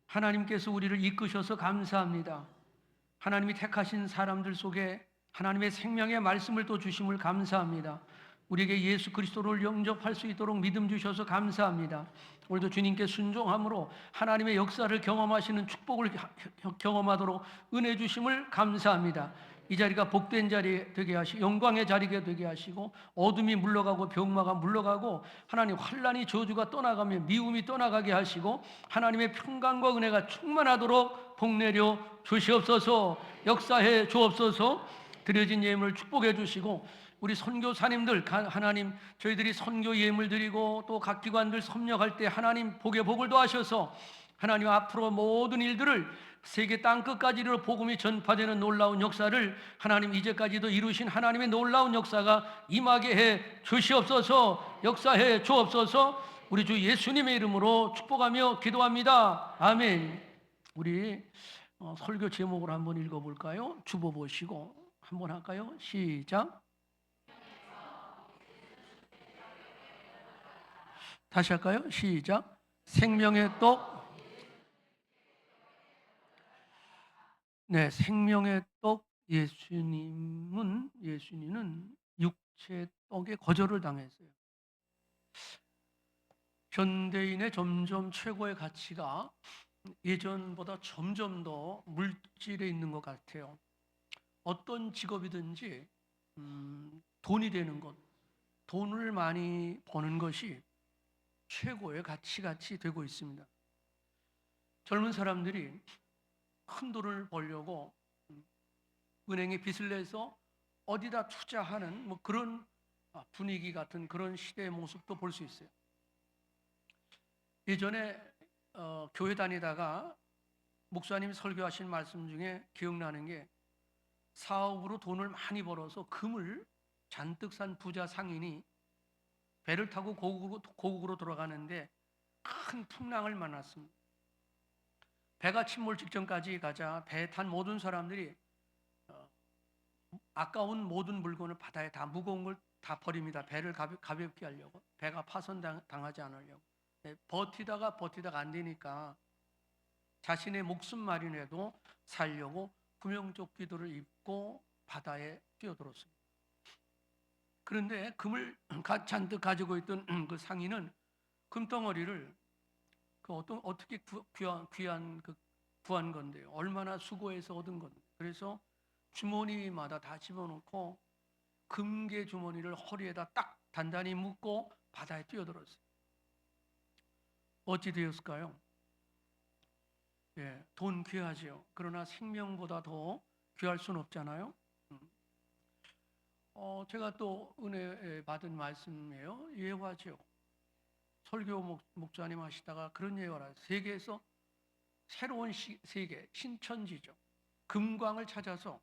하나님께서 우리를 이끄셔서 감사합니다. 하나님이 택하신 사람들 속에 하나님의 생명의 말씀을 또 주심을 감사합니다. 우리에게 예수 그리스도를 영접할 수 있도록 믿음 주셔서 감사합니다. 오늘도 주님께 순종함으로 하나님의 역사를 경험하시는 축복을 경험하도록 은혜 주심을 감사합니다. 이 자리가 복된 자리 되게 하시고 영광의 자리가 되게 하시고 어둠이 물러가고 병마가 물러가고 하나님 환난이 저주가 떠나가며 미움이 떠나가게 하시고 하나님의 평강과 은혜가 충만하도록 복내려 주시옵소서. 역사해 주옵소서. 드려진 예물을 축복해 주시고 우리 선교사님들 하나님 저희들이 선교 예물 드리고 또 각 기관들 섭렵할 때 하나님 복의 복을 더하셔서 하나님 앞으로 모든 일들을 세계 땅끝까지 이르러 복음이 전파되는 놀라운 역사를 하나님 이제까지도 이루신 하나님의 놀라운 역사가 임하게 해 주시옵소서. 역사해 주옵소서. 우리 주 예수님의 이름으로 축복하며 기도합니다. 아멘. 우리 설교 제목을 한번 읽어볼까요? 주보 보시고 한번 할까요? 시작. 다시 할까요? 시작. 생명의 떡. 네, 생명의 떡. 예수님은 육체 떡에 거절을 당했어요. 현대인의 점점 최고의 가치가 예전보다 점점 더 물질에 있는 것 같아요. 어떤 직업이든지 돈이 되는 것, 돈을 많이 버는 것이 최고의 가치같이 되고 있습니다. 젊은 사람들이 큰 돈을 벌려고 은행에 빚을 내서 어디다 투자하는 뭐 그런 분위기 같은 그런 시대의 모습도 볼 수 있어요. 예전에 교회 다니다가 목사님이 설교하신 말씀 중에 기억나는 게 사업으로 돈을 많이 벌어서 금을 잔뜩 산 부자 상인이 배를 타고 고국으로 돌아가는데 큰 풍랑을 만났습니다. 배가 침몰 직전까지 가자 배에 탄 모든 사람들이 아까운 모든 물건을 바다에 다 무거운 걸 다 버립니다. 배를 가볍게 하려고, 배가 파손당하지 않으려고. 버티다가 안 되니까 자신의 목숨만이라도 살려고 구명조끼들을 입고 바다에 뛰어들었습니다. 그런데 금을 잔뜩 가지고 있던 그 상인은 금덩어리를 어떻게 귀한 구한 건데요. 얼마나 수고해서 얻은 건데. 그래서 주머니마다 다 집어넣고 금괴 주머니를 허리에다 딱 단단히 묶고 바다에 뛰어들었어요. 어찌 되었을까요? 예, 돈 귀하지요. 그러나 생명보다 더 귀할 수는 없잖아요. 제가 또 은혜 받은 말씀이에요. 예화죠. 설교 목사님 하시다가 그런 예화를 하세요. 세계에서 새로운 세계, 신천지죠. 금광을 찾아서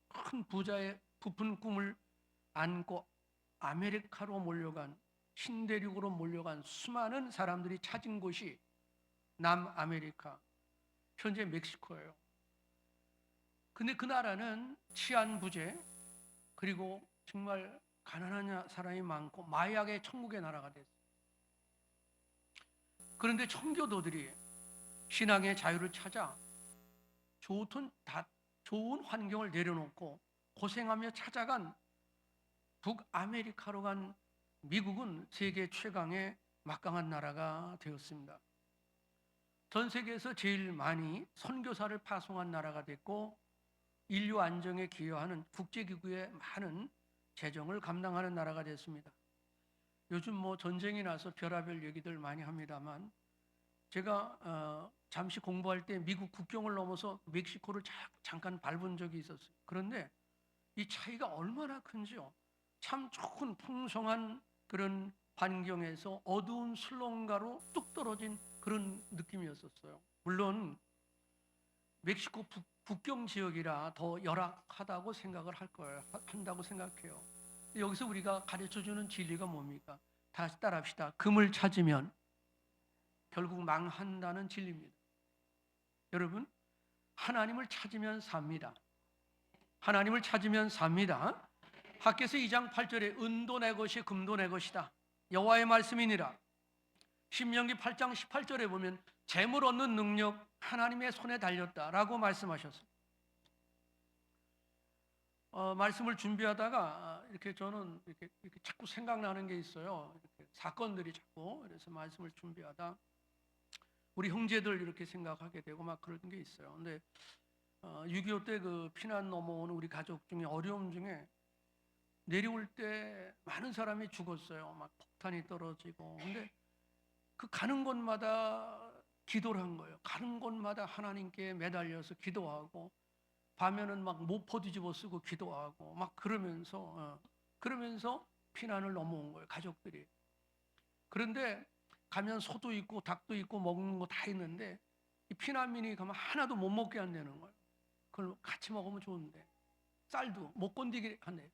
큰 부자의 부푼 꿈을 안고 아메리카로 몰려간, 신대륙으로 몰려간 수많은 사람들이 찾은 곳이 남아메리카, 현재 멕시코예요. 근데 그 나라는 치안부재, 그리고 정말 가난한 사람이 많고 마약의 천국의 나라가 됐어요. 그런데 청교도들이 신앙의 자유를 찾아 좋은 환경을 내려놓고 고생하며 찾아간 북아메리카로 간 미국은 세계 최강의 막강한 나라가 되었습니다. 전 세계에서 제일 많이 선교사를 파송한 나라가 됐고 인류 안정에 기여하는 국제기구의 많은 재정을 감당하는 나라가 됐습니다. 요즘 뭐 전쟁이 나서 별의별 얘기들 많이 합니다만 제가 잠시 공부할 때 미국 국경을 넘어서 멕시코를 잠깐 밟은 적이 있었어요. 그런데 이 차이가 얼마나 큰지요. 참 좋은 풍성한 그런 환경에서 어두운 술렁가로 뚝 떨어진 그런 느낌이었었어요. 물론 멕시코 국경 지역이라 더 열악하다고 생각을 한다고 생각해요. 여기서 우리가 가르쳐주는 진리가 뭡니까? 다시 따라합시다. 금을 찾으면 결국 망한다는 진리입니다. 여러분, 하나님을 찾으면 삽니다. 하나님을 찾으면 삽니다. 학개서 2장 8절에 은도 내 것이 금도 내 것이다. 여호와의 말씀이니라. 신명기 8장 18절에 보면 재물 얻는 능력, 하나님의 손에 달렸다라고 말씀하셨습니다. 말씀을 준비하다가 이렇게 저는 이렇게 자꾸 생각나는 게 있어요. 이렇게 사건들이 자꾸. 그래서 말씀을 준비하다 우리 형제들 이렇게 생각하게 되고 막 그런 게 있어요. 근데 6.25 때 그 피난 넘어오는 우리 가족 중에 어려움 중에 내려올 때 많은 사람이 죽었어요. 막 폭탄이 떨어지고. 근데 그 가는 곳마다 기도를 한 거예요. 가는 곳마다 하나님께 매달려서 기도하고 밤에는 막 모포 뒤집어 쓰고 기도하고 막 그러면서 피난을 넘어온 거예요. 가족들이. 그런데 가면 소도 있고 닭도 있고 먹는 거 다 있는데 이 피난민이 가면 하나도 못 먹게 한다는 거예요. 그걸 같이 먹으면 좋은데 쌀도 못 건드리게 한대.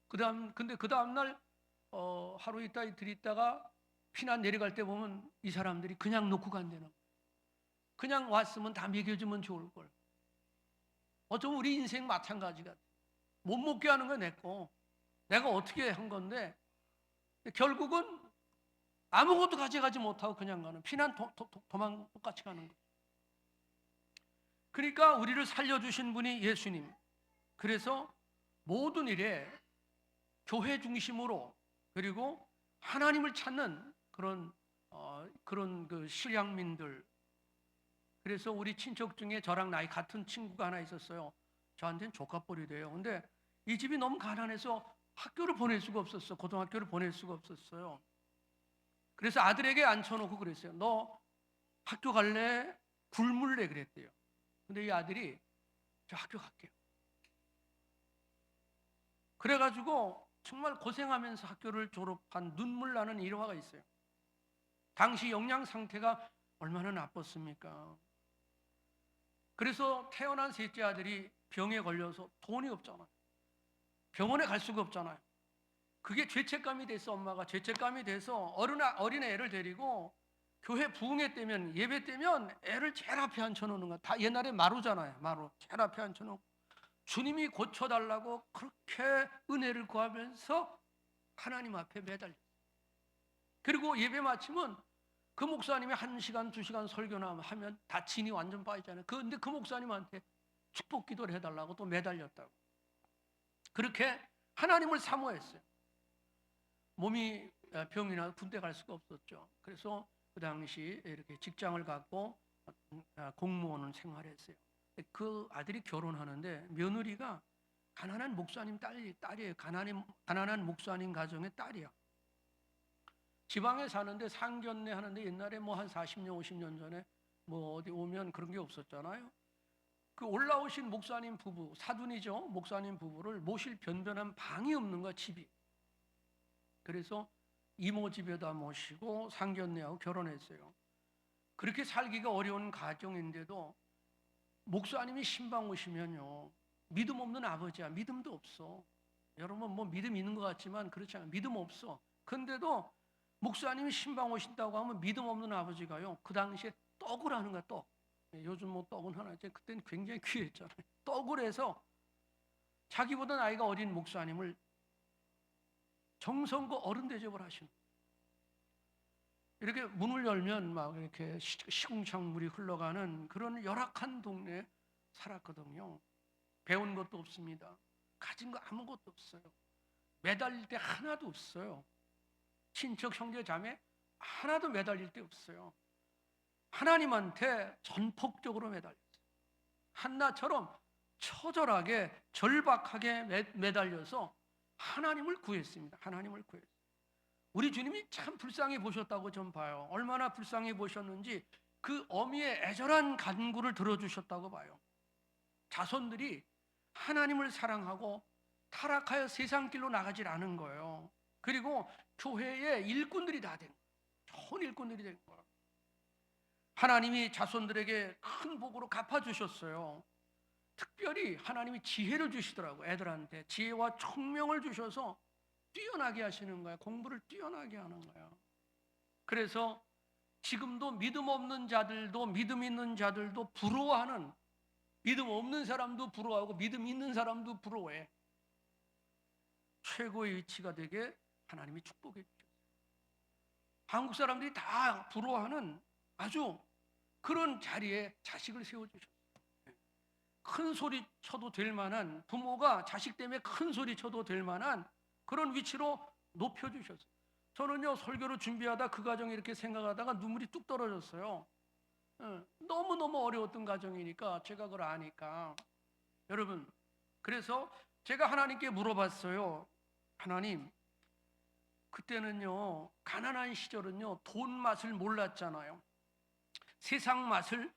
근데 그 다음 날 하루 있다 이틀 있다가 피난 내려갈 때 보면 이 사람들이 그냥 놓고 간다는 거예요. 그냥 왔으면 다 먹여주면 좋을 걸. 어쩌면 우리 인생 마찬가지 같아. 못 먹게 하는 거 냈고 내가 어떻게 한 건데 결국은 아무것도 가져가지 못하고 그냥 가는 피난 도망 똑같이 가는 거. 그러니까 우리를 살려주신 분이 예수님. 그래서 모든 일에 교회 중심으로 그리고 하나님을 찾는 그런 그 실향민들. 그래서 우리 친척 중에 저랑 나이 같은 친구가 하나 있었어요. 저한테는 조카뻘이 돼요. 근데 이 집이 너무 가난해서 학교를 보낼 수가 없었어. 고등학교를 보낼 수가 없었어요. 그래서 아들에게 앉혀놓고 그랬어요. 너 학교 갈래? 굶을래? 그랬대요. 근데 이 아들이 저 학교 갈게요. 그래가지고 정말 고생하면서 학교를 졸업한 눈물 나는 일화가 있어요. 당시 영양 상태가 얼마나 나빴습니까? 그래서 태어난 셋째 아들이 병에 걸려서 돈이 없잖아요. 병원에 갈 수가 없잖아요. 그게 죄책감이 돼서 엄마가 죄책감이 돼서 어린 애를 데리고 교회 부흥회 때면 예배 때면 애를 제일 앞에 앉혀놓는 거. 다 옛날에 마루잖아요. 마루 제일 앞에 앉혀놓고 주님이 고쳐달라고 그렇게 은혜를 구하면서 하나님 앞에 매달렸어요. 그리고 예배 마치면 그 목사님이 1시간, 2시간 설교나 하면 다 진이 완전 빠지잖아요. 근데 그 목사님한테 축복 기도를 해달라고 또 매달렸다고. 그렇게 하나님을 사모했어요. 몸이 병이나 군대 갈 수가 없었죠. 그래서 그 당시 이렇게 직장을 갖고 공무원을 생활했어요. 그 아들이 결혼하는데 며느리가 가난한 목사님 딸이에요. 가난한 목사님 가정의 딸이야. 지방에 사는데 상견례 하는데 옛날에 뭐 한 40년, 50년 전에 뭐 어디 오면 그런 게 없었잖아요. 그 올라오신 목사님 부부, 사돈이죠. 목사님 부부를 모실 변변한 방이 없는 거야, 집이. 그래서 이모 집에다 모시고 상견례하고 결혼했어요. 그렇게 살기가 어려운 가정인데도 목사님이 신방 오시면요. 믿음 없는 아버지야. 믿음도 없어. 여러분 뭐 믿음 있는 것 같지만 그렇지 않아요. 믿음 없어. 근데도 목사님이 신방 오신다고 하면 믿음 없는 아버지가요. 그 당시에 떡을 하는 거야, 떡. 요즘 뭐 떡은 하나 있지. 그때는 굉장히 귀했잖아요. 떡을 해서 자기보다 나이가 어린 목사님을 정성과 어른 대접을 하시는 거예요. 이렇게 문을 열면 막 이렇게 시궁창물이 흘러가는 그런 열악한 동네에 살았거든요. 배운 것도 없습니다. 가진 거 아무것도 없어요. 매달릴 때 하나도 없어요. 친척 형제 자매 하나도 매달릴 데 없어요. 하나님한테 전폭적으로 매달렸어요. 한나처럼 처절하게 절박하게 매달려서 하나님을 구했습니다. 하나님을 구했어요. 우리 주님이 참 불쌍히 보셨다고 전 봐요. 얼마나 불쌍히 보셨는지 그 어미의 애절한 간구를 들어주셨다고 봐요. 자손들이 하나님을 사랑하고 타락하여 세상 길로 나가질 않은 거예요. 그리고 교회의 일꾼들이 다 된 거예요. 좋은 일꾼들이 된 거예요. 하나님이 자손들에게 큰 복으로 갚아주셨어요. 특별히 하나님이 지혜를 주시더라고요. 애들한테 지혜와 총명을 주셔서 뛰어나게 하시는 거예요. 공부를 뛰어나게 하는 거예요. 그래서 지금도 믿음 없는 자들도 믿음 있는 자들도 부러워하는, 믿음 없는 사람도 부러워하고 믿음 있는 사람도 부러워해. 최고의 위치가 되게 하나님이 축복해 주셨어요. 한국 사람들이 다 부러워하는 아주 그런 자리에 자식을 세워주셨어요. 큰 소리 쳐도 될 만한, 부모가 자식 때문에 큰 소리 쳐도 될 만한 그런 위치로 높여주셨어요. 저는요, 설교를 준비하다 그 가정에 이렇게 생각하다가 눈물이 뚝 떨어졌어요. 너무너무 어려웠던 가정이니까, 제가 그걸 아니까. 여러분, 그래서 제가 하나님께 물어봤어요. 하나님, 그때는요, 가난한 시절은요, 돈 맛을 몰랐잖아요. 세상 맛을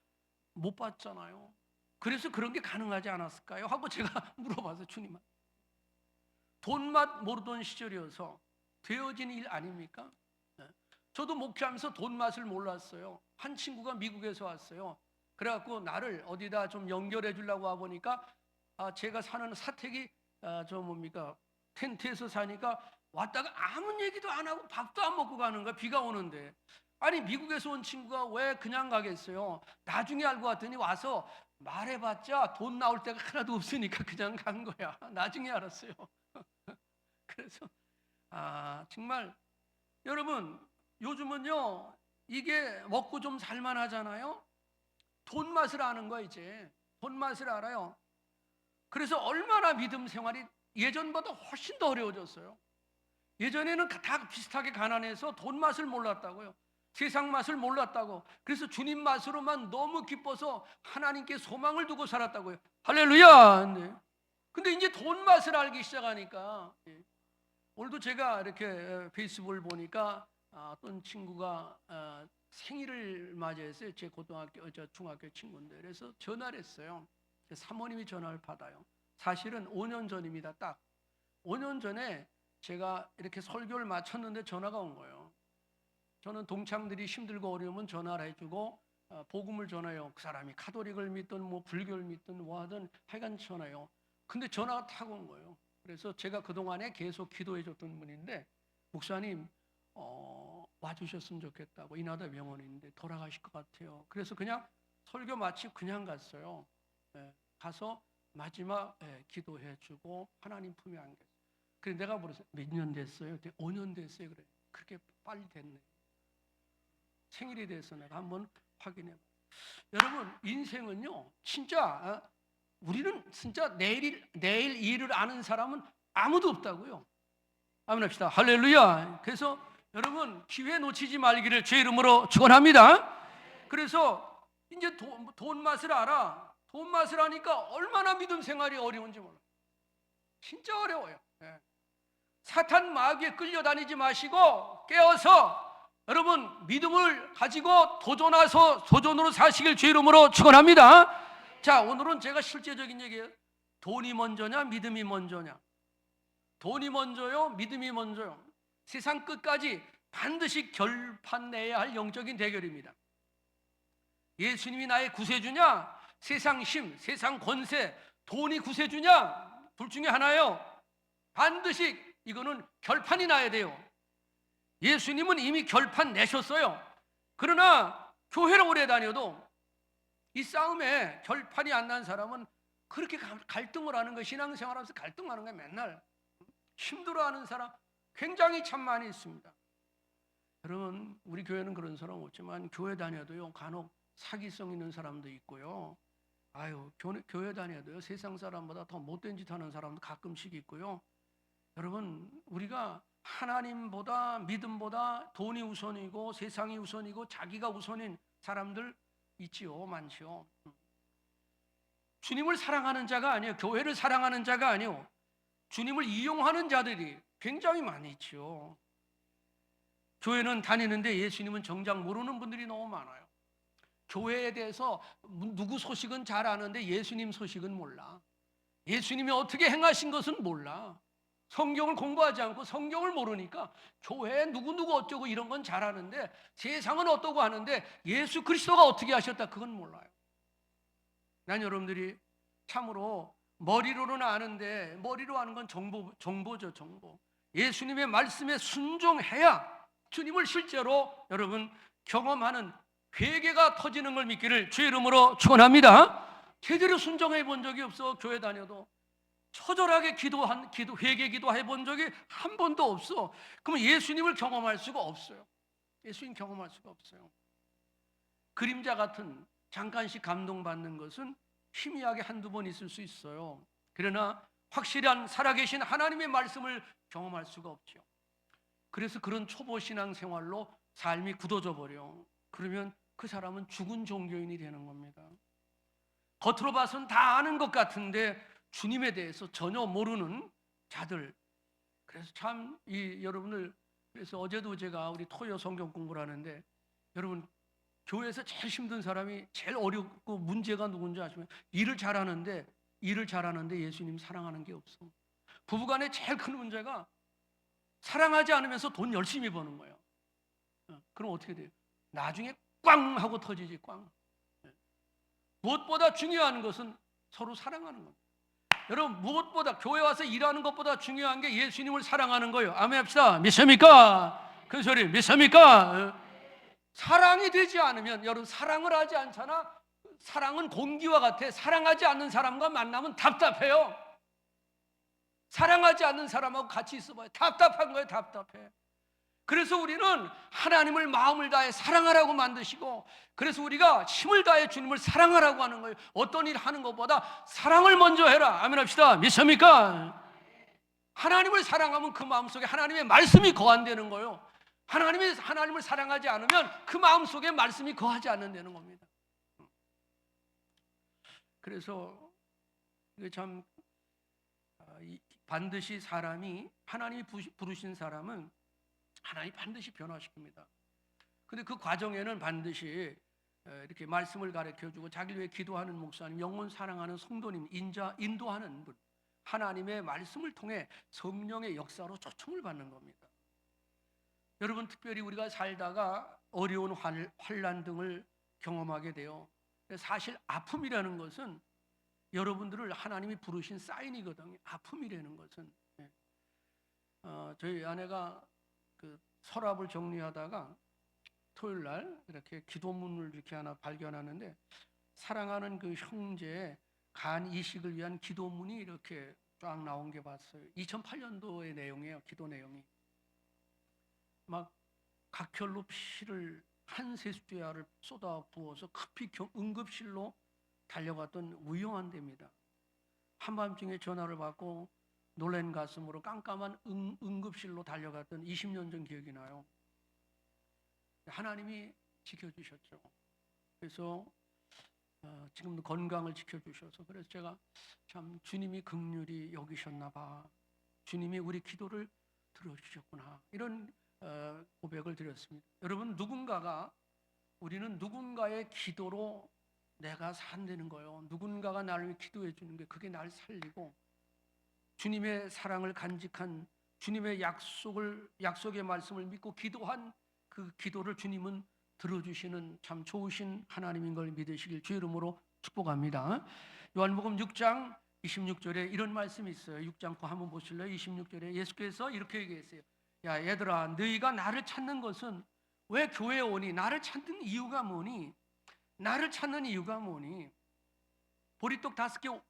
못 봤잖아요. 그래서 그런 게 가능하지 않았을까요? 하고 제가 물어봐서 주님한테. 돈 맛 모르던 시절이어서 되어진 일 아닙니까? 저도 목회하면서 돈 맛을 몰랐어요. 한 친구가 미국에서 왔어요. 그래갖고 나를 어디다 좀 연결해 주려고 와보니까 제가 사는 사택이 텐트에서 사니까 왔다가 아무 얘기도 안 하고 밥도 안 먹고 가는 거야. 비가 오는데. 아니, 미국에서 온 친구가 왜 그냥 가겠어요? 나중에 알고 왔더니 와서 말해봤자 돈 나올 데가 하나도 없으니까 그냥 간 거야. 나중에 알았어요. 그래서 정말 여러분, 요즘은요, 이게 먹고 좀 살만하잖아요. 돈 맛을 아는 거야. 이제 돈 맛을 알아요. 그래서 얼마나 믿음 생활이 예전보다 훨씬 더 어려워졌어요. 예전에는 다 비슷하게 가난해서 돈 맛을 몰랐다고요. 세상 맛을 몰랐다고. 그래서 주님 맛으로만 너무 기뻐서 하나님께 소망을 두고 살았다고요. 할렐루야. 네. 근데 이제 돈 맛을 알기 시작하니까, 오늘도 제가 이렇게 페이스북을 보니까 어떤 친구가 생일을 맞이했어요. 제 중학교 친구인데. 그래서 전화를 했어요. 사모님이 전화를 받아요. 사실은 5년 전입니다. 딱 5년 전에 제가 이렇게 설교를 마쳤는데 전화가 온 거예요. 저는 동창들이 힘들고 어려우면 전화를 해주고 복음을 전해요. 그 사람이 카톨릭을 믿든 뭐 불교를 믿든 뭐 하든 하여간 전해요. 근데 전화가 타고 온 거예요. 그래서 제가 그동안에 계속 기도해 줬던 분인데, 목사님 와주셨으면 좋겠다고, 인하다 병원인데 돌아가실 것 같아요. 그래서 그냥 설교 마치고 그냥 갔어요. 가서 마지막 기도해 주고 하나님 품에 안겼어요. 그래 내가 물었어요. 몇 년 됐어요? 5년 됐어요. 그래. 그렇게 빨리 됐네. 생일이 돼서 내가 한번 확인해 봐요. 여러분, 인생은요, 진짜 우리는 진짜 내일 일을 아는 사람은 아무도 없다고요. 아멘 합시다. 할렐루야. 그래서 여러분, 기회 놓치지 말기를 주의 이름으로 축원합니다. 그래서 이제 돈 맛을 알아. 돈 맛을 아니까 얼마나 믿음 생활이 어려운지 몰라. 진짜 어려워요. 사탄 마귀에 끌려다니지 마시고 깨어서 여러분 믿음을 가지고 도전으로 사시길 주의 이름으로 축원합니다. 자, 오늘은 제가 실제적인 얘기예요. 돈이 먼저냐 믿음이 먼저냐? 돈이 먼저요 믿음이 먼저요? 세상 끝까지 반드시 결판내야 할 영적인 대결입니다. 예수님이 나의 구세주냐? 세상 힘, 세상 권세, 돈이 구세주냐? 둘 중에 하나예요. 반드시 이거는 결판이 나야 돼요. 예수님은 이미 결판 내셨어요. 그러나 교회를 오래 다녀도 이 싸움에 결판이 안 난 사람은 그렇게 갈등을 하는 거예요. 신앙생활하면서 갈등하는 거예요. 맨날 힘들어하는 사람 굉장히 참 많이 있습니다. 여러분, 우리 교회는 그런 사람 없지만 교회 다녀도요 간혹 사기성 있는 사람도 있고요. 교회 다녀도요 세상 사람보다 더 못된 짓 하는 사람도 가끔씩 있고요. 여러분, 우리가 하나님보다 믿음보다 돈이 우선이고 세상이 우선이고 자기가 우선인 사람들 있지요. 많지요. 주님을 사랑하는 자가 아니에요. 교회를 사랑하는 자가 아니에요. 주님을 이용하는 자들이 굉장히 많이 있지요. 교회는 다니는데 예수님은 정작 모르는 분들이 너무 많아요. 교회에 대해서 누구 소식은 잘 아는데 예수님 소식은 몰라. 예수님이 어떻게 행하신 것은 몰라. 성경을 공부하지 않고 성경을 모르니까 교회에 누구 어쩌고 이런 건 잘 아는데 세상은 어떠고 하는데 예수 그리스도가 어떻게 하셨다 그건 몰라요. 난 여러분들이 참으로 머리로는 아는데 머리로 아는 건 정보죠. 정보. 예수님의 말씀에 순종해야 주님을 실제로 여러분 경험하는 회개가 터지는 걸 믿기를 주의 이름으로 축원합니다. 제대로 순종해 본 적이 없어. 교회 다녀도 처절하게 회개 기도해 본 적이 한 번도 없어. 그러면 예수님을 경험할 수가 없어요. 예수님 경험할 수가 없어요. 그림자 같은 잠깐씩 감동받는 것은 희미하게 한두 번 있을 수 있어요. 그러나 확실한 살아계신 하나님의 말씀을 경험할 수가 없죠. 그래서 그런 초보 신앙 생활로 삶이 굳어져 버려. 그러면 그 사람은 죽은 종교인이 되는 겁니다. 겉으로 봐선 다 아는 것 같은데 주님에 대해서 전혀 모르는 자들. 그래서 참 여러분들, 그래서 어제도 제가 우리 토요 성경 공부를 하는데, 여러분 교회에서 제일 힘든 사람이, 제일 어렵고 문제가 누군지 아시면, 일을 잘하는데 예수님 사랑하는 게 없어. 부부간에 제일 큰 문제가 사랑하지 않으면서 돈 열심히 버는 거예요. 그럼 어떻게 돼요? 나중에 꽝 하고 터지지, 꽝. 무엇보다 중요한 것은 서로 사랑하는 겁니다. 여러분, 무엇보다 교회 와서 일하는 것보다 중요한 게 예수님을 사랑하는 거예요. 아멘 합시다. 믿습니까? 그 소리 믿습니까? 사랑이 되지 않으면, 여러분 사랑을 하지 않잖아. 사랑은 공기와 같아. 사랑하지 않는 사람과 만나면 답답해요. 사랑하지 않는 사람하고 같이 있어봐요. 답답한 거예요. 답답해. 그래서 우리는 하나님을 마음을 다해 사랑하라고 만드시고, 그래서 우리가 힘을 다해 주님을 사랑하라고 하는 거예요. 어떤 일 하는 것보다 사랑을 먼저 해라. 아멘 합시다. 믿습니까? 하나님을 사랑하면 그 마음속에 하나님의 말씀이 거한다는 거예요. 하나님을 사랑하지 않으면 그 마음속에 말씀이 거하지 않는다는 겁니다. 그래서 이게 참 반드시 사람이, 하나님이 부르신 사람은 하나님이 반드시 변화시킵니다. 근데 그 과정에는 반드시 이렇게 말씀을 가르쳐주고 자기를 위해 기도하는 목사님, 영혼 사랑하는 성도님, 인도하는 분, 하나님의 말씀을 통해 성령의 역사로 초청을 받는 겁니다. 여러분, 특별히 우리가 살다가 어려운 환난 등을 경험하게 돼요. 사실 아픔이라는 것은 여러분들을 하나님이 부르신 사인이거든요. 아픔이라는 것은. 저희 아내가 그 서랍을 정리하다가 토요일 날 이렇게 기도문을 이렇게 하나 발견하는데, 사랑하는 그 형제의 간 이식을 위한 기도문이 이렇게 쫙 나온 게 봤어요. 2008년도의 내용이에요. 기도 내용이. 막 각혈로 피를 한 세숫대야를 쏟아 부어서 급히 응급실로 달려갔던 위험한 데입니다. 한밤중에 전화를 받고 놀란 가슴으로 깜깜한 응급실로 달려갔던 20년 전 기억이 나요. 하나님이 지켜주셨죠. 그래서 지금도 건강을 지켜주셔서, 그래서 제가 참 주님이 긍휼히 여기셨나 봐, 주님이 우리 기도를 들어주셨구나, 이런 고백을 드렸습니다. 여러분, 우리는 누군가의 기도로 내가 산다는 거예요. 누군가가 나를 기도해 주는 게, 그게 날 살리고, 주님의 사랑을 간직한, 주님의 약속의 말씀을 믿고 기도한 그 기도를 주님은 들어주시는 참 좋으신 하나님인 걸 믿으시길 주 이름으로 축복합니다. 요한복음 6장 26절에 이런 말씀이 있어요. 6장 거 한번 보실래요? 26절에 예수께서 이렇게 얘기했어요. 야 얘들아, 너희가 나를 찾는 것은 왜 교회에 오니? 나를 찾는 이유가 뭐니? 나를 찾는 이유가 뭐니? 보리떡 5개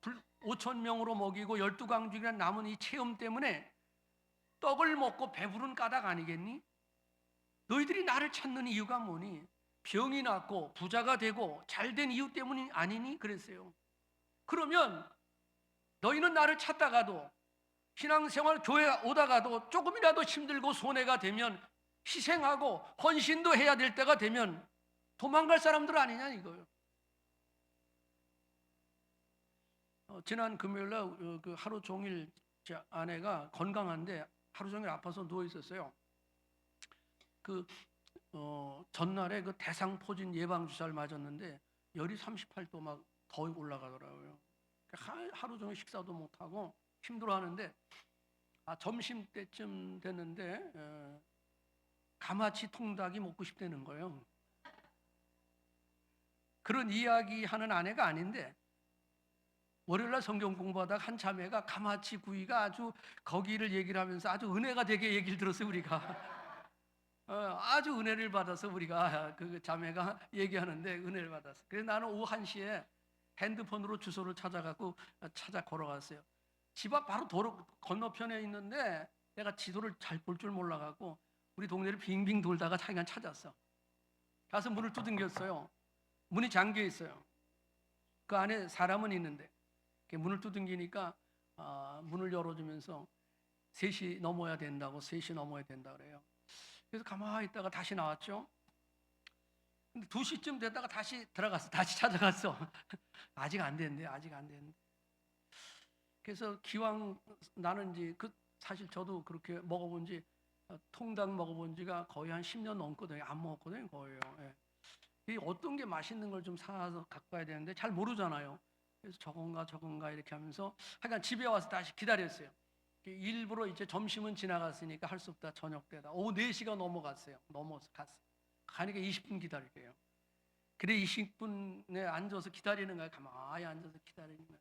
5,000명으로 먹이고 12광주리란 남은 이 체험 때문에 떡을 먹고 배부른 까닭 아니겠니? 너희들이 나를 찾는 이유가 뭐니? 병이 낫고 부자가 되고 잘된 이유 때문이 아니니? 그랬어요. 그러면 너희는 나를 찾다가도, 신앙생활 교회 오다가도 조금이라도 힘들고 손해가 되면, 희생하고 헌신도 해야 될 때가 되면 도망갈 사람들 아니냐 이거예요. 지난 금요일 날 그 하루 종일 제 아내가 건강한데 하루 종일 아파서 누워 있었어요. 전날에 그 대상포진 예방 주사를 맞았는데 열이 38도 막 더 올라가더라고요. 하루 종일 식사도 못 하고 힘들어하는데, 점심 때쯤 됐는데 가마치 통닭이 먹고 싶다는 거예요. 그런 이야기하는 아내가 아닌데, 월요일날 성경 공부하다가 한 자매가 가마치 구이가 아주, 거기를 얘기를 하면서 아주 은혜가 되게 얘기를 들었어요. 우리가 아주 은혜를 받아서, 우리가 그 자매가 얘기하는데 은혜를 받았어. 그래서 나는 오후 1시에 핸드폰으로 주소를 찾아 걸어갔어요. 집 앞 바로 도로 건너편에 있는데, 내가 지도를 잘 볼 줄 몰라갖고 우리 동네를 빙빙 돌다가 자기가 찾았어. 가서 문을 두들겼어요. 문이 잠겨 있어요. 그 안에 사람은 있는데 문을 두둥기니까 문을 열어주면서 3시 넘어야 된다고, 3시 넘어야 된다 그래요. 그래서 가만히 있다가 다시 나왔죠. 근데 2시쯤 됐다가 다시 들어갔어. 다시 찾아갔어. 아직 안 됐는데, 아직 안 됐는데. 그래서 기왕 나는 이제 사실 저도 그렇게 먹어본 지, 통닭 먹어본 지가 거의 한 10년 넘거든요. 안 먹었거든요, 거예요. 예. 이 어떤 게 맛있는 걸 좀 사서 갖고 가야 되는데 잘 모르잖아요. 그래서 저건가 이렇게 하면서 하여간 집에 와서 다시 기다렸어요. 일부러 이제 점심은 지나갔으니까 할 수 없다. 저녁 때다. 오후 4시가 넘어갔어요. 넘어서 갔어요. 가니까 20분 기다릴게요. 그래 20분에 앉아서 기다리는 거야. 가만히 앉아서 기다리는 거야.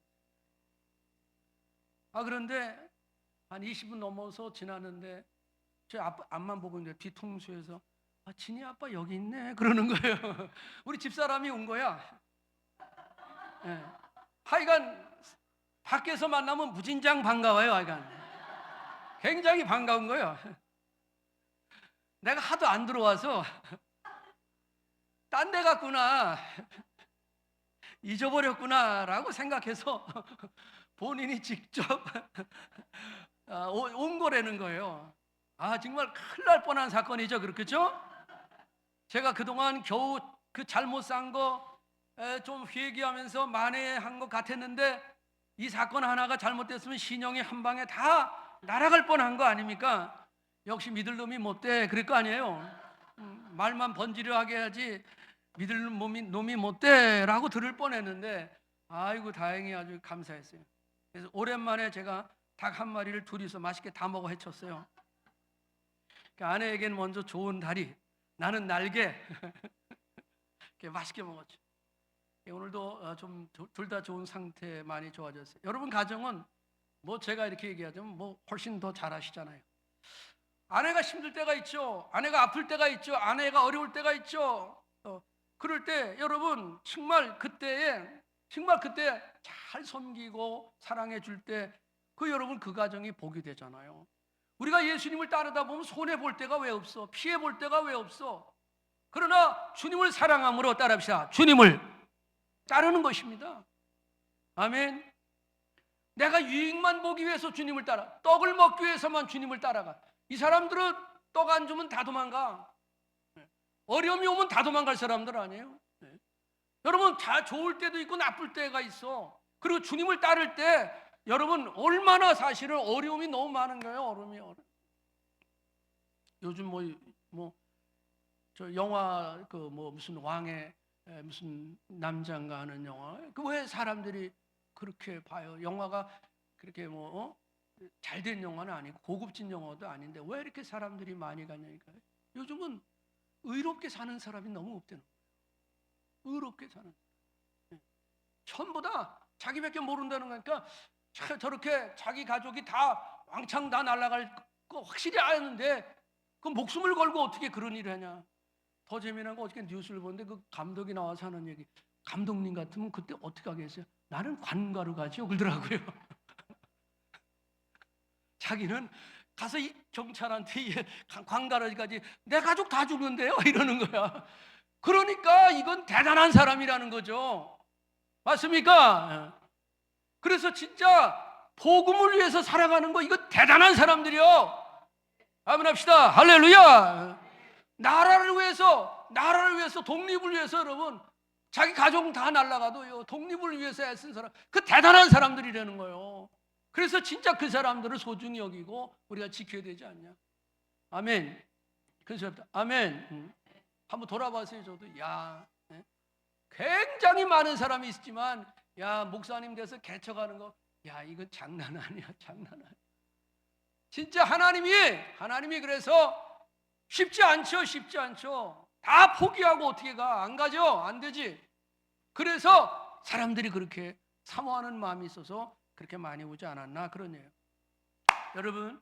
그런데 한 20분 넘어서 지났는데 제 앞만 보고 있는데 뒤통수에서 진이 아빠 여기 있네 그러는 거예요. 우리 집사람이 온 거야. 네. 하여간 밖에서 만나면 무진장 반가워요. 하여간 굉장히 반가운 거예요. 내가 하도 안 들어와서 딴 데 갔구나, 잊어버렸구나라고 생각해서 본인이 직접 온 거라는 거예요. 정말 큰일 날 뻔한 사건이죠. 그렇겠죠? 제가 그동안 겨우 그 잘못 산 거 좀 회개하면서 만회한 것 같았는데 이 사건 하나가 잘못됐으면 신용이 한 방에 다 날아갈 뻔한 거 아닙니까? 역시 믿을 놈이 못돼 그럴 거 아니에요. 말만 번지르 하게 해야지 믿을 놈이 못돼라고 들을 뻔했는데 아이고 다행히 아주 감사했어요. 그래서 오랜만에 제가 닭 한 마리를 둘이서 맛있게 다 먹어 헤쳤어요. 아내에게는 먼저 좋은 다리, 나는 날개 이렇게 맛있게 먹었죠. 오늘도 좀 둘 다 좋은 상태 많이 좋아졌어요. 여러분 가정은 뭐 제가 이렇게 얘기하자면 뭐 훨씬 더 잘하시잖아요. 아내가 힘들 때가 있죠. 아내가 아플 때가 있죠. 아내가 어려울 때가 있죠. 그럴 때 여러분 정말 그때 잘 섬기고 사랑해 줄 때 여러분 그 가정이 복이 되잖아요. 우리가 예수님을 따르다 보면 손해 볼 때가 왜 없어? 피해 볼 때가 왜 없어? 그러나 주님을 사랑함으로 따릅시다. 주님을 따르는 것입니다. 아멘. 내가 유익만 보기 위해서 주님을 따라, 떡을 먹기 위해서만 주님을 따라가. 이 사람들은 떡 안 주면 다 도망가. 어려움이 오면 다 도망갈 사람들 아니에요. 여러분 다 좋을 때도 있고 나쁠 때가 있어. 그리고 주님을 따를 때 여러분 얼마나 사실은 어려움이 너무 많은 거예요. 어려움이. 요즘 저 영화 무슨 왕의 무슨 남자인가 하는 영화, 왜 사람들이 그렇게 봐요? 영화가 그렇게 잘된 영화는 아니고 고급진 영화도 아닌데 왜 이렇게 사람들이 많이 가냐니까. 요즘은 의롭게 사는 사람이 너무 없대요. 의롭게 사는 전부 다 자기밖에 모른다는 거니까 저렇게 자기 가족이 다 왕창 다 날아갈 거 확실히 아는데 그 목숨을 걸고 어떻게 그런 일을 하냐. 더 재미난 거 어저께 뉴스를 보는데 그 감독이 나와서 하는 얘기, 감독님 같으면 그때 어떻게 하겠어요? 나는 관가로 가죠 그러더라고요. 자기는 가서 이 경찰한테 관가로까지 내 가족 다 죽는데요 이러는 거야. 그러니까 이건 대단한 사람이라는 거죠. 맞습니까? 그래서 진짜 복음을 위해서 살아가는 거 이거 대단한 사람들이요. 아멘 합시다. 할렐루야. 나라를 위해서 독립을 위해서 여러분 자기 가족 다 날아가도요 독립을 위해서 애쓴 사람, 그 대단한 사람들이라는 거예요. 그래서 진짜 그 사람들을 소중히 여기고 우리가 지켜야 되지 않냐. 아멘. 그래서 아멘. 한번 돌아봐세요. 저도 굉장히 많은 사람이 있지만 목사님 돼서 개척하는 거 이건 장난 아니야. 장난 아니야. 진짜 하나님이 그래서 쉽지 않죠. 다 포기하고 어떻게 가? 안 가죠. 안 되지. 그래서 사람들이 그렇게 사모하는 마음이 있어서 그렇게 많이 오지 않았나 그런 얘기예요. 여러분,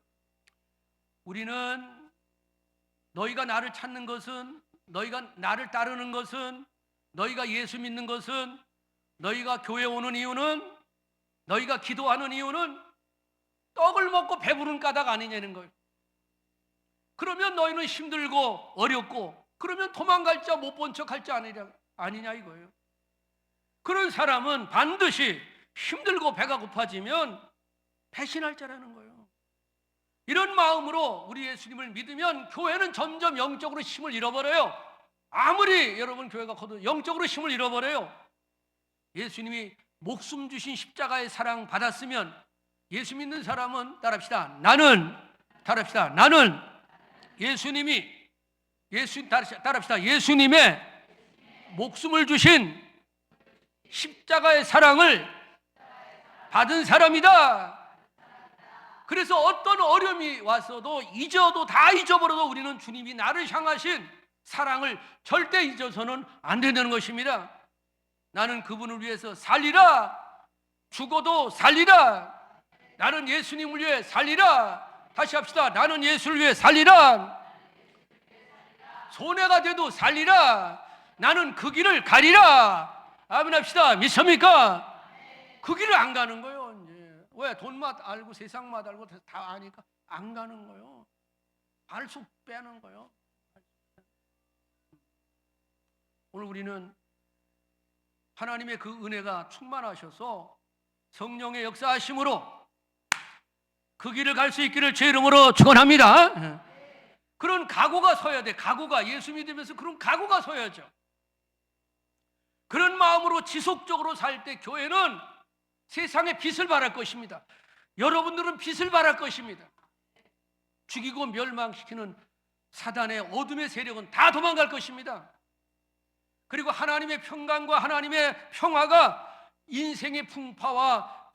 우리는 너희가 나를 찾는 것은, 너희가 나를 따르는 것은, 너희가 예수 믿는 것은, 너희가 교회 오는 이유는, 너희가 기도하는 이유는 떡을 먹고 배부른 까닭 아니냐는 거예요. 그러면 너희는 힘들고 어렵고 그러면 도망갈 자 못 본 척 할 자 아니냐. 아니냐 이거예요. 그런 사람은 반드시 힘들고 배가 고파지면 배신할 자라는 거예요. 이런 마음으로 우리 예수님을 믿으면 교회는 점점 영적으로 힘을 잃어버려요. 아무리 여러분 교회가 커도 영적으로 힘을 잃어버려요. 예수님이 목숨 주신 십자가의 사랑 받았으면 예수 믿는 사람은 따라합시다. 나는 예수님의 목숨을 주신 십자가의 사랑을 받은 사람이다. 그래서 어떤 어려움이 왔어도 잊어도 다 잊어버려도 우리는 주님이 나를 향하신 사랑을 절대 잊어서는 안 된다는 것입니다. 나는 그분을 위해서 살리라. 죽어도 살리라. 나는 예수님을 위해 살리라. 다시 합시다. 나는 예수를 위해 살리라. 손해가 돼도 살리라. 나는 그 길을 가리라. 아멘 합시다. 믿습니까? 그 길을 안 가는 거예요. 이제 왜? 돈맛 알고 세상 맛 알고 다 아니까 안 가는 거예요. 알수 빼는 거예요. 오늘 우리는 하나님의 그 은혜가 충만하셔서 성령의 역사하심으로 그 길을 갈 수 있기를 주의 이름으로 축원합니다. 그런 각오가 서야 돼. 각오가, 예수 믿으면서 그런 각오가 서야죠. 그런 마음으로 지속적으로 살 때 교회는 세상에 빛을 발할 것입니다. 여러분들은 빛을 발할 것입니다. 죽이고 멸망시키는 사단의 어둠의 세력은 다 도망갈 것입니다. 그리고 하나님의 평강과 하나님의 평화가 인생의 풍파와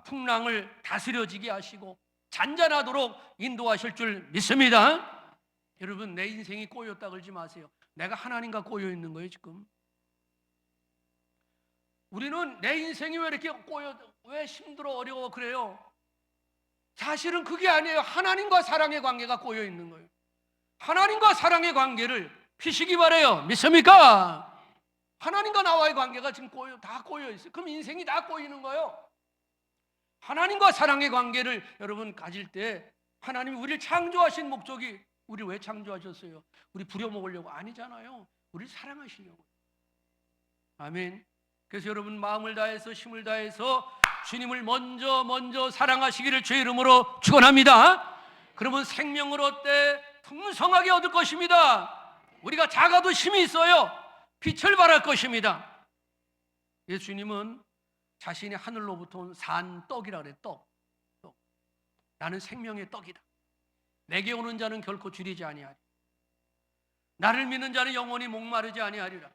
풍랑을 다스려지게 하시고 잔잔하도록 인도하실 줄 믿습니다. 여러분, 내 인생이 꼬였다 그러지 마세요. 내가 하나님과 꼬여 있는 거예요 지금. 우리는 내 인생이 왜 이렇게 왜 힘들어 어려워 그래요? 사실은 그게 아니에요. 하나님과 사랑의 관계가 꼬여 있는 거예요. 하나님과 사랑의 관계를 피시기 바라요. 믿습니까? 하나님과 나와의 관계가 지금 다 꼬여 있어요. 그럼 인생이 다 꼬이는 거예요. 하나님과 사랑의 관계를 여러분 가질 때 하나님이 우리를 창조하신 목적이 우리 왜 창조하셨어요? 우리 부려먹으려고 아니잖아요. 우리를 사랑하시려고. 아멘. 그래서 여러분 마음을 다해서 힘을 다해서 주님을 먼저 사랑하시기를 주의 이름으로 축원합니다. 그러면 생명을 얻되 풍성하게 얻을 것입니다. 우리가 작아도 힘이 있어요. 빛을 발할 것입니다. 예수님은 자신이 하늘로부터 온 산 떡이라 그래. 떡. 나는 생명의 떡이다. 내게 오는 자는 결코 줄이지 아니하리. 나를 믿는 자는 영원히 목마르지 아니하리라.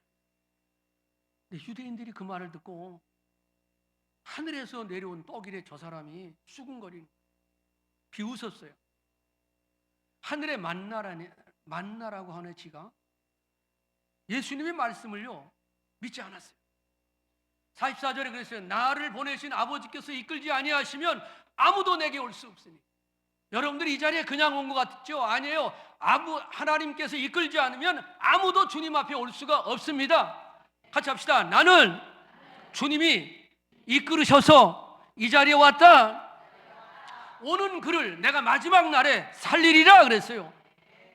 근데 유대인들이 그 말을 듣고 하늘에서 내려온 떡이래 저 사람이 수군거리는 비웃었어요. 하늘의 만나라고 하는 지가 예수님의 말씀을요 믿지 않았어요. 44절에 그랬어요. 나를 보내신 아버지께서 이끌지 아니하시면 아무도 내게 올 수 없으니. 여러분들이 이 자리에 그냥 온 것 같죠? 아니에요. 하나님께서 이끌지 않으면 아무도 주님 앞에 올 수가 없습니다. 같이 합시다. 나는 주님이 이끌으셔서 이 자리에 왔다. 오는 그를 내가 마지막 날에 살리리라 그랬어요.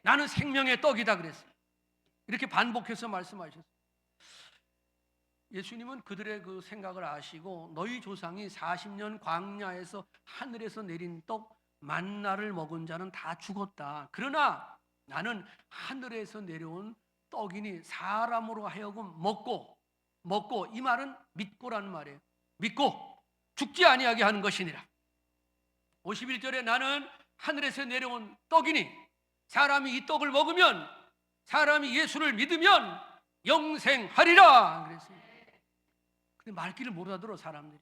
나는 생명의 떡이다 그랬어요. 이렇게 반복해서 말씀하셨어요. 예수님은 그들의 그 생각을 아시고 너희 조상이 40년 광야에서 하늘에서 내린 떡 만나를 먹은 자는 다 죽었다. 그러나 나는 하늘에서 내려온 떡이니 사람으로 하여금 먹고 이 말은 믿고라는 말이에요. 믿고 죽지 아니하게 하는 것이니라. 51절에 나는 하늘에서 내려온 떡이니 사람이 이 떡을 먹으면 사람이 예수를 믿으면 영생하리라 그랬어요. 근데 말귀를 못 알아들어 사람들이.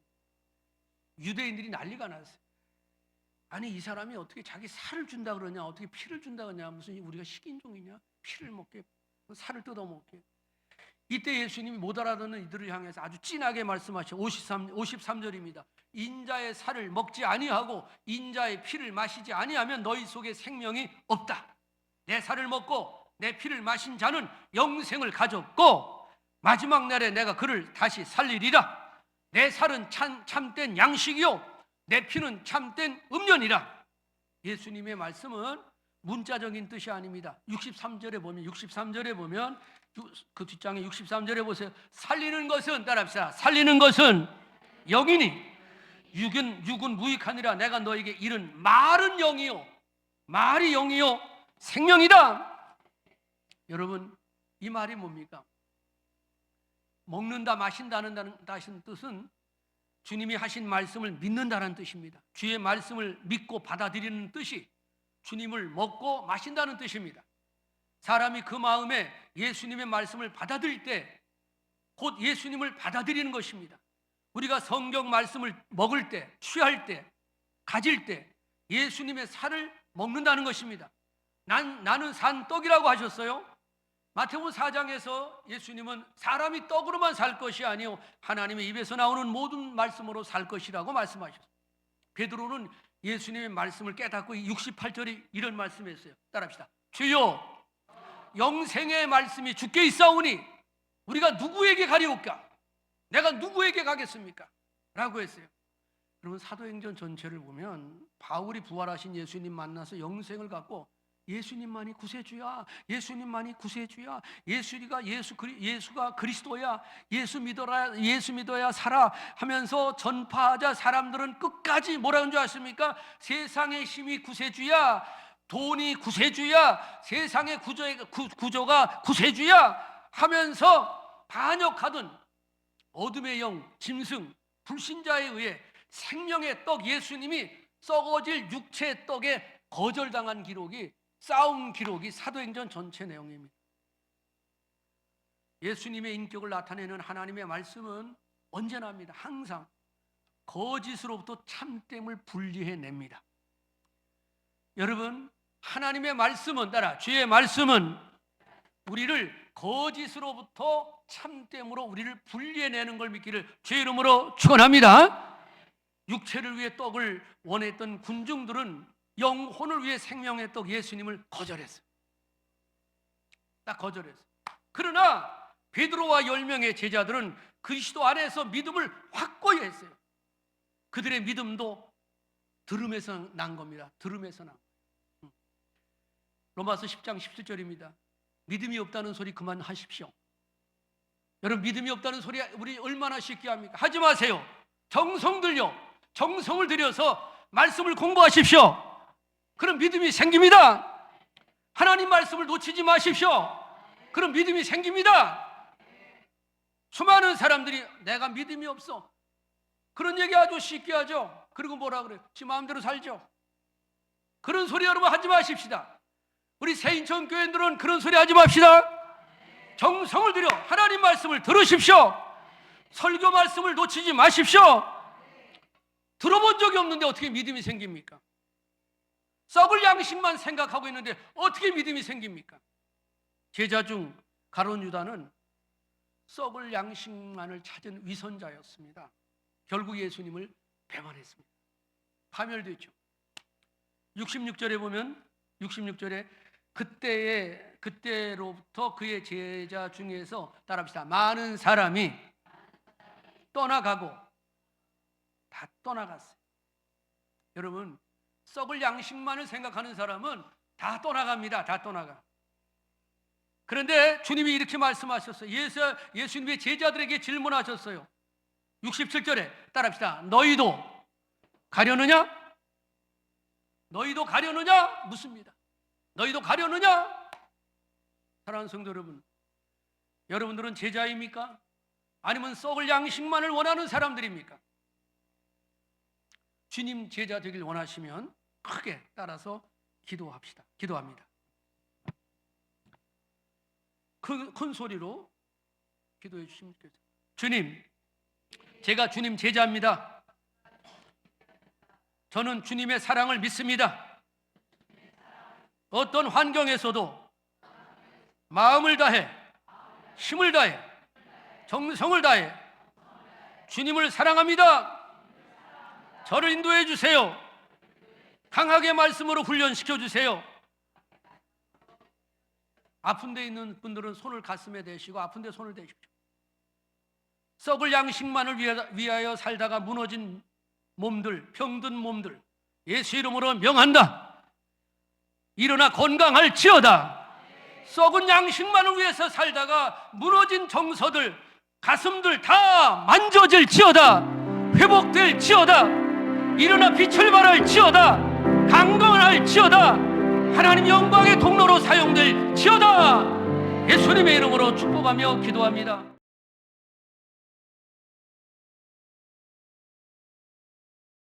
유대인들이 난리가 났어요. 아니 이 사람이 어떻게 자기 살을 준다 그러냐, 어떻게 피를 준다 그러냐, 무슨 우리가 식인종이냐, 피를 먹게 살을 뜯어먹게. 이때 예수님이 못 알아듣는 이들을 향해서 아주 진하게 말씀하셔. 53절입니다. 인자의 살을 먹지 아니하고 인자의 피를 마시지 아니하면 너희 속에 생명이 없다. 내 살을 먹고 내 피를 마신 자는 영생을 가졌고 마지막 날에 내가 그를 다시 살리리라. 내 살은 참된 양식이요 내 피는 참된 음료니라. 예수님의 말씀은 문자적인 뜻이 아닙니다. 63절에 보면 그 뒷장에 63절에 보세요. 살리는 것은, 따라합시다. 살리는 것은 영이니 육은 무익하니라. 내가 너에게 이른 말은 영이요, 말이 영이요 생명이다. 여러분, 이 말이 뭡니까? 먹는다, 마신다는 뜻은 주님이 하신 말씀을 믿는다는 뜻입니다. 주의 말씀을 믿고 받아들이는 뜻이 주님을 먹고 마신다는 뜻입니다. 사람이 그 마음에 예수님의 말씀을 받아들일 때 곧 예수님을 받아들이는 것입니다. 우리가 성경 말씀을 먹을 때, 취할 때, 가질 때 예수님의 살을 먹는다는 것입니다. 나는 산 떡이라고 하셨어요. 마태복음 4장에서 예수님은 사람이 떡으로만 살 것이 아니요 하나님의 입에서 나오는 모든 말씀으로 살 것이라고 말씀하셨어요. 베드로는 예수님의 말씀을 깨닫고 68절에 이런 말씀했어요. 따라합시다. 주여, 영생의 말씀이 주께 있사오니 우리가 누구에게 가리올까? 내가 누구에게 가겠습니까? 라고 했어요. 여러분, 사도행전 전체를 보면 바울이 부활하신 예수님 만나서 영생을 갖고 예수님만이 구세주야, 예수님만이 구세주야, 예수가 그리스도야, 예수 믿어야 살아 하면서 전파하자 사람들은 끝까지 뭐라는 줄 아십니까? 세상의 힘이 구세주야, 돈이 구세주야, 세상의 구조가 구세주야 하면서 반역하던 어둠의 영, 짐승, 불신자에 의해 생명의 떡 예수님이 썩어질 육체의 떡에 거절당한 기록이, 싸움 기록이 사도행전 전체 내용입니다. 예수님의 인격을 나타내는 하나님의 말씀은 언제나입니다. 항상 거짓으로부터 참됨을 분리해냅니다. 여러분, 하나님의 말씀은, 따라 주의 말씀은 우리를 거짓으로부터 참됨으로 우리를 분리해내는 걸 믿기를 주의 이름으로 축원합니다. 육체를 위해 떡을 원했던 군중들은 영혼을 위해 생명의 떡 예수님을 거절했어요. 딱 거절했어요. 그러나 베드로와 10명의 제자들은 그리스도 안에서 믿음을 확고히 했어요. 그들의 믿음도 들음에서 난 겁니다. 들음에서 난 거예요. 로마서 10장 17절입니다. 믿음이 없다는 소리 그만하십시오. 여러분, 믿음이 없다는 소리 우리 얼마나 쉽게 합니까? 하지 마세요. 정성을 들여서 말씀을 공부하십시오. 그럼 믿음이 생깁니다. 하나님 말씀을 놓치지 마십시오. 그럼 믿음이 생깁니다. 수많은 사람들이 내가 믿음이 없어, 그런 얘기 아주 쉽게 하죠. 그리고 뭐라 그래요? 지 마음대로 살죠. 그런 소리 여러분 하지 마십시다. 우리 새인천 교회들은 그런 소리 하지 맙시다. 정성을 들여 하나님 말씀을 들으십시오. 설교 말씀을 놓치지 마십시오. 들어본 적이 없는데 어떻게 믿음이 생깁니까? 썩을 양식만 생각하고 있는데 어떻게 믿음이 생깁니까? 제자 중 가룟 유다는 썩을 양식만을 찾은 위선자였습니다. 결국 예수님을 배반했습니다. 파멸됐죠. 66절에 보면 66절에 그때로부터 그의 제자 중에서, 따라합시다, 많은 사람이 떠나가고 다 떠나갔어요. 여러분, 썩을 양식만을 생각하는 사람은 다 떠나갑니다. 다 떠나가. 그런데 주님이 이렇게 말씀하셨어요. 예수님의 제자들에게 질문하셨어요. 67절에 따라합시다. 너희도 가려느냐? 너희도 가려느냐? 묻습니다. 너희도 가려느냐? 사랑하는 성도 여러분, 여러분들은 제자입니까? 아니면 썩을 양식만을 원하는 사람들입니까? 주님 제자 되길 원하시면 크게 따라서 기도합니다. 큰 소리로 기도해 주시면 되겠습니다. 주님, 제가 주님 제자입니다. 저는 주님의 사랑을 믿습니다. 어떤 환경에서도 마음을 다해, 힘을 다해, 정성을 다해 주님을 사랑합니다. 저를 인도해 주세요. 강하게 말씀으로 훈련시켜 주세요. 아픈 데 있는 분들은 손을 가슴에 대시고 아픈 데 손을 대십시오. 썩을 양식만을 위하여 살다가 무너진 몸들, 병든 몸들 예수 이름으로 명한다. 일어나 건강할지어다. 썩은 양식만을 위해서 살다가 무너진 정서들, 가슴들 다 만져질지어다. 회복될지어다. 일어나 빛을 발할지어다. 강건할지어다. 하나님 영광의 통로로 사용될지어다. 예수님의 이름으로 축복하며 기도합니다.